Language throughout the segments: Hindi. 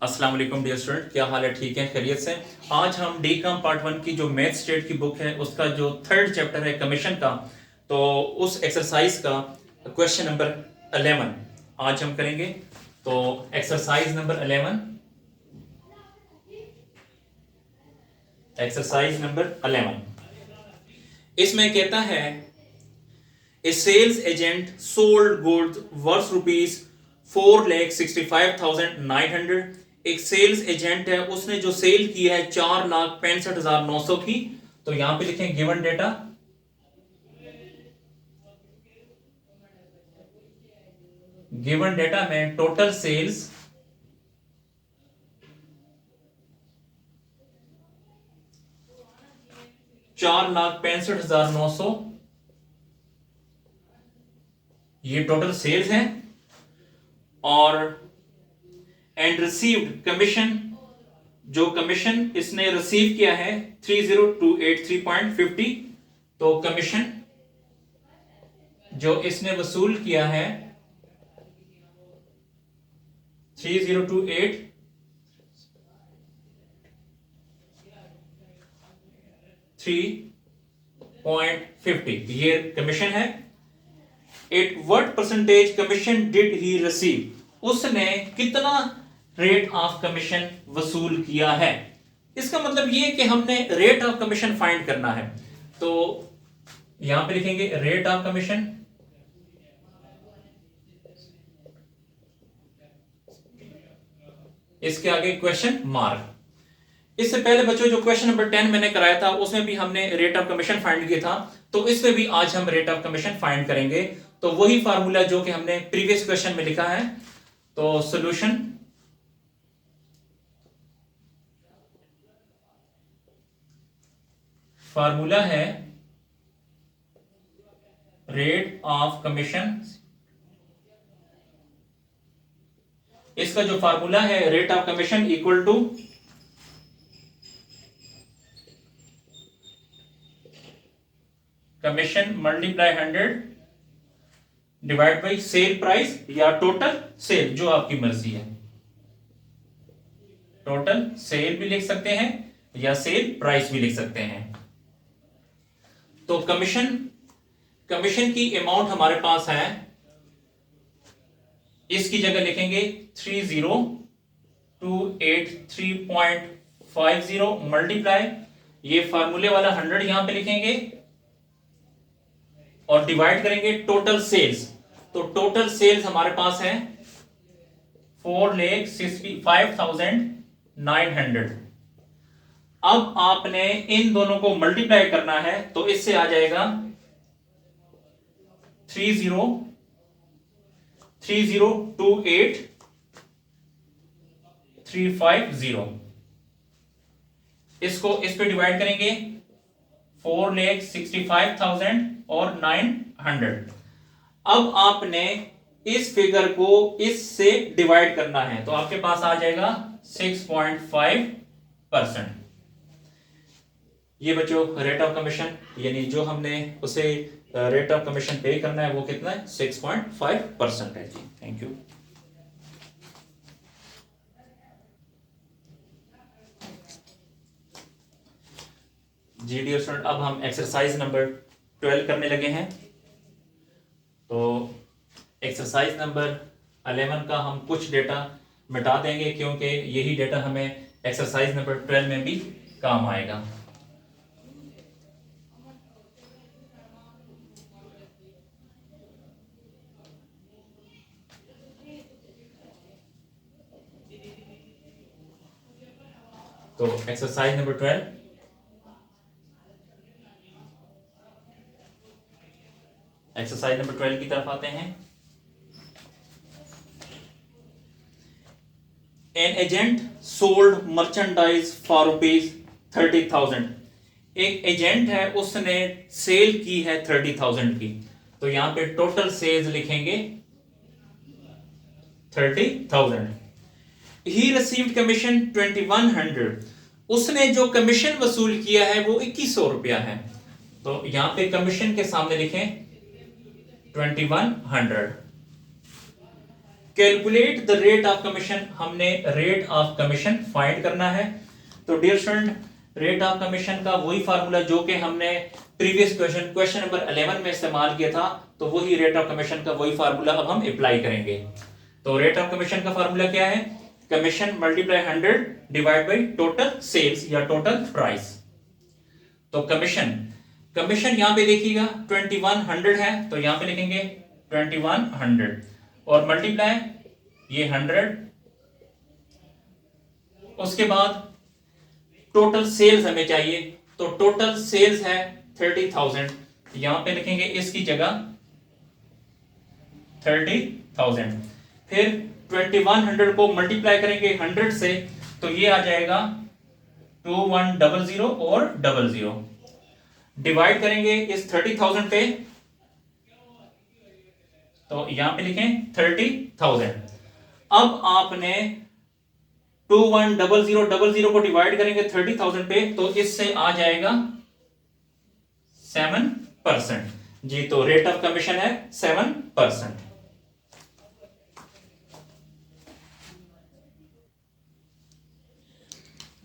अस्सलाम वालेकुम डियर स्टूडेंट, क्या हाल है? ठीक है, खैरियत से। आज हम डी कॉम पार्ट 1 की जो मैथ स्टेट की बुक है उसका जो थर्ड चैप्टर है कमीशन का, तो उस एक्सरसाइज का क्वेश्चन नंबर 11 आज हम करेंगे। तो एक्सरसाइज नंबर 11, एक्सरसाइज नंबर 11 इसमें कहता है a sales agent sold goods worth rupees 4,65,900। एक सेल्स एजेंट है, उसने जो सेल की है 4,65,900 की। तो यहां पे लिखें गिवन डेटा, गिवन डेटा में टोटल सेल्स 4,65,900, ये टोटल सेल्स है। और एंड रिसीव्ड कमीशन, जो कमीशन इसने रिसीव किया है 30,283.50। तो कमीशन जो इसने वसूल किया है 30,283.50 ये कमीशन है। At what percentage commission did he receive, उसने कितना रेट ऑफ कमीशन वसूल किया है। इसका मतलब ये कि हमने रेट ऑफ कमीशन फाइंड करना है। तो यहां पे लिखेंगे रेट ऑफ कमीशन, इसके आगे क्वेश्चन मार्क। इससे पहले बच्चों जो क्वेश्चन नंबर 10 मैंने कराया था उसमें भी हमने रेट ऑफ कमीशन फाइंड किया था, तो इसमें भी आज हम रेट ऑफ कमीशन फाइंड करेंगे। तो वही फार्मूला जो कि हमने प्रीवियस क्वेश्चन में लिखा है। तो सॉल्यूशन, फार्मूला है रेट ऑफ कमीशन, इसका जो फार्मूला है rate of commission equal to commission multiply 100 divide by sale price या टोटल सेल, जो आपकी मर्जी है। टोटल सेल भी लिख सकते हैं या सेल प्राइस भी लिख सकते हैं। तो कमीशन, कमीशन की अमाउंट हमारे पास है, इसकी जगह लिखेंगे 30,283.50 मल्टीप्लाई, ये फार्मूले वाला 100 यहां पे लिखेंगे और डिवाइड करेंगे टोटल सेल्स। तो टोटल सेल्स हमारे पास है 4,65,900। अब आपने इन दोनों को मल्टीप्लाई करना है, तो इससे आ जाएगा 30,28350। इसको इस पे डिवाइड करेंगे 4,65,000 और 900। अब आपने इस फिगर को इससे डिवाइड करना है, तो आपके पास आ जाएगा 6.5%। ये बच्चों रेट ऑफ कमीशन, यानी जो हमने उसे रेट ऑफ कमीशन पे करना है वो कितना है, 6.5% है जी। Thank you. जी डियर स्टूडेंट, अब हम एक्सरसाइज नंबर 12 करने लगे हैं। तो एक्सरसाइज नंबर 11 का हम कुछ डेटा मिटा देंगे, क्योंकि यही डेटा हमें एक्सरसाइज नंबर 12 में भी काम आएगा। तो एक्सरसाइज नंबर 12, एक्सरसाइज नंबर 12 की तरफ आते हैं। An agent sold merchandise for rupees 30,000। एक एजेंट है, उसने सेल की है 30,000 की। तो यहां पे टोटल सेल्स लिखेंगे 30,000। He received commission 2,100। उसने जो कमीशन वसूल किया है वो 2,100 रुपया है। तो यहां पे कमीशन के सामने लिखें 2,100। Calculate the rate of commission, हमने रेट ऑफ कमीशन फाइंड करना है। तो dear student, rate of commission का वही फार्मूला जो कि हमने प्रीवियस क्वेश्चन नंबर 11 में इस्तेमाल किया था, तो वही रेट ऑफ कमीशन का वही फार्मूला अब हम अप्लाई करेंगे। तो रेट ऑफ कमीशन का फार्मूला क्या है? Commission multiply 100 divide by total sales या टोटल प्राइस। तो कमीशन यहां पे देखिएगा 2100 है, तो यहां पे लिखेंगे 2100 और मल्टीप्लाई ये 100, उसके बाद टोटल सेल्स हमें चाहिए, तो टोटल सेल्स है 30,000, यहां पे लिखेंगे इसकी जगह 30,000। फिर 2100 को मल्टीप्लाई करेंगे 100 से, तो ये आ जाएगा 2100 और 00, डिवाइड करेंगे इस 30,000 पे, तो यहां पे लिखें 30,000। अब आपने 2100 को डिवाइड करेंगे 30,000 पे, तो इससे आ जाएगा 7%। जी, तो रेट ऑफ कमीशन है 7%।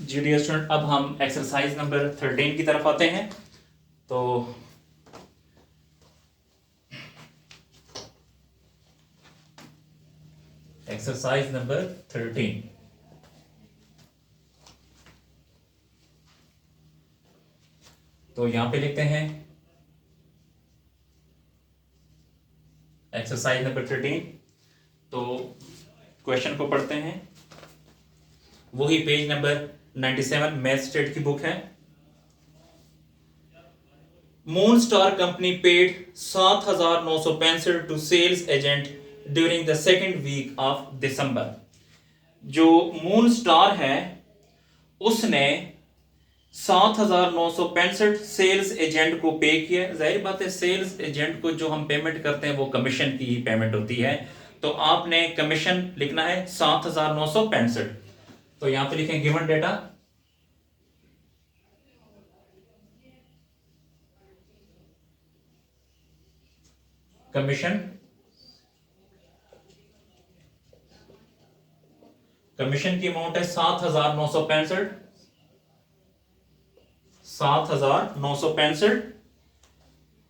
जी डियर स्टूडेंट, अब हम एक्सरसाइज नंबर 13 की तरफ आते हैं। तो एक्सरसाइज नंबर 13, तो यहां पे लिखते हैं एक्सरसाइज नंबर 13। तो क्वेश्चन को पढ़ते हैं, वही पेज नंबर 97 मैथ स्टेट की बुक है। Moon star company paid 7,965 to sales agent during the second week of December. जो मून स्टार है उसने 7,965 सेल्स एजेंट को पे किया। जाहिर बात है, सेल्स एजेंट को जो हम पेमेंट करते हैं वो कमीशन की ही पेमेंट होती है, तो आपने कमीशन लिखना है 7,965। तो यहां पे लिखें गिवन डेटा, कमीशन की अमाउंट है 7,965, 7,965।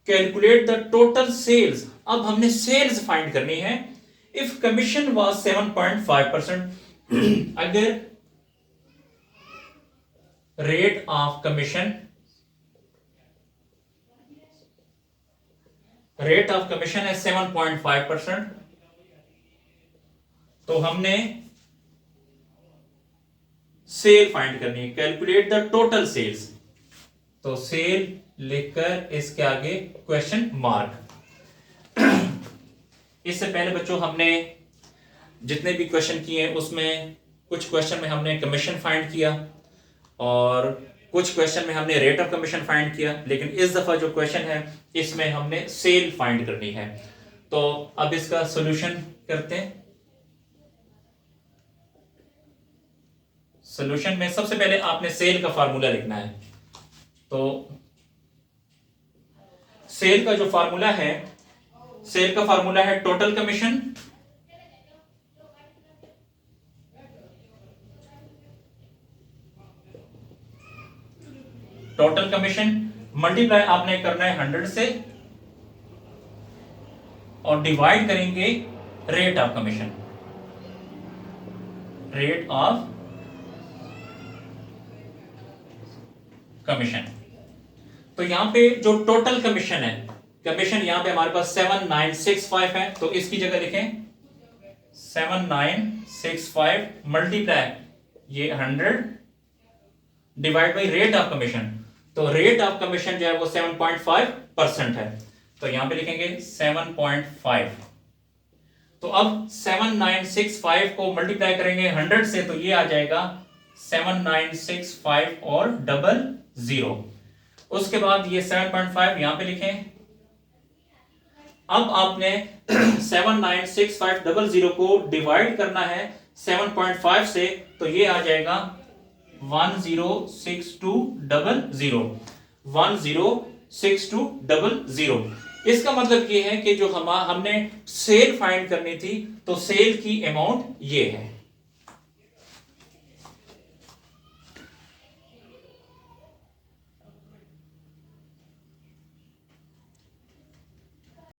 कैलकुलेट द टोटल सेल्स, अब हमने सेल्स फाइंड करनी है। इफ कमीशन वाज 7.5%, अगर रेट ऑफ कमीशन है 7.5%, तो हमने सेल फाइंड करनी है। कैलकुलेट द टोटल सेल्स, तो सेल लिखकर इसके आगे क्वेश्चन मार्क। इससे पहले बच्चों हमने जितने भी क्वेश्चन किए उसमें कुछ क्वेश्चन में हमने कमीशन फाइंड किया और कुछ क्वेश्चन में हमने रेट ऑफ कमीशन फाइंड किया, लेकिन इस दफा जो क्वेश्चन है इसमें हमने सेल फाइंड करनी है। तो अब इसका सॉल्यूशन करते हैं। सॉल्यूशन में सबसे पहले आपने सेल का फार्मूला लिखना है। तो सेल का जो फार्मूला है, सेल का फार्मूला है टोटल कमीशन मल्टीप्लाई आपने करना है 100 से और डिवाइड करेंगे rate of commission, rate of commission. तो यहां पे जो टोटल कमीशन है, कमीशन यहां पे हमारे पास 7965 है, तो इसकी जगह लिखें 7965 मल्टीप्लाई ये 100 divide by rate of commission. तो रेट ऑफ कमीशन जो है वो 7.5% है, तो यहां पे लिखेंगे 7.5। तो अब 7965 को मल्टीप्लाई करेंगे 100 से, तो ये आ जाएगा 7965 और 00। उसके बाद ये 7.5 यहां पे लिखें। अब आपने 796500 को डिवाइड करना है 7.5 से, तो ये आ जाएगा 106200, 106200। इसका मतलब ये है कि जो हमने सेल फाइंड करनी थी, तो सेल की अमाउंट ये है।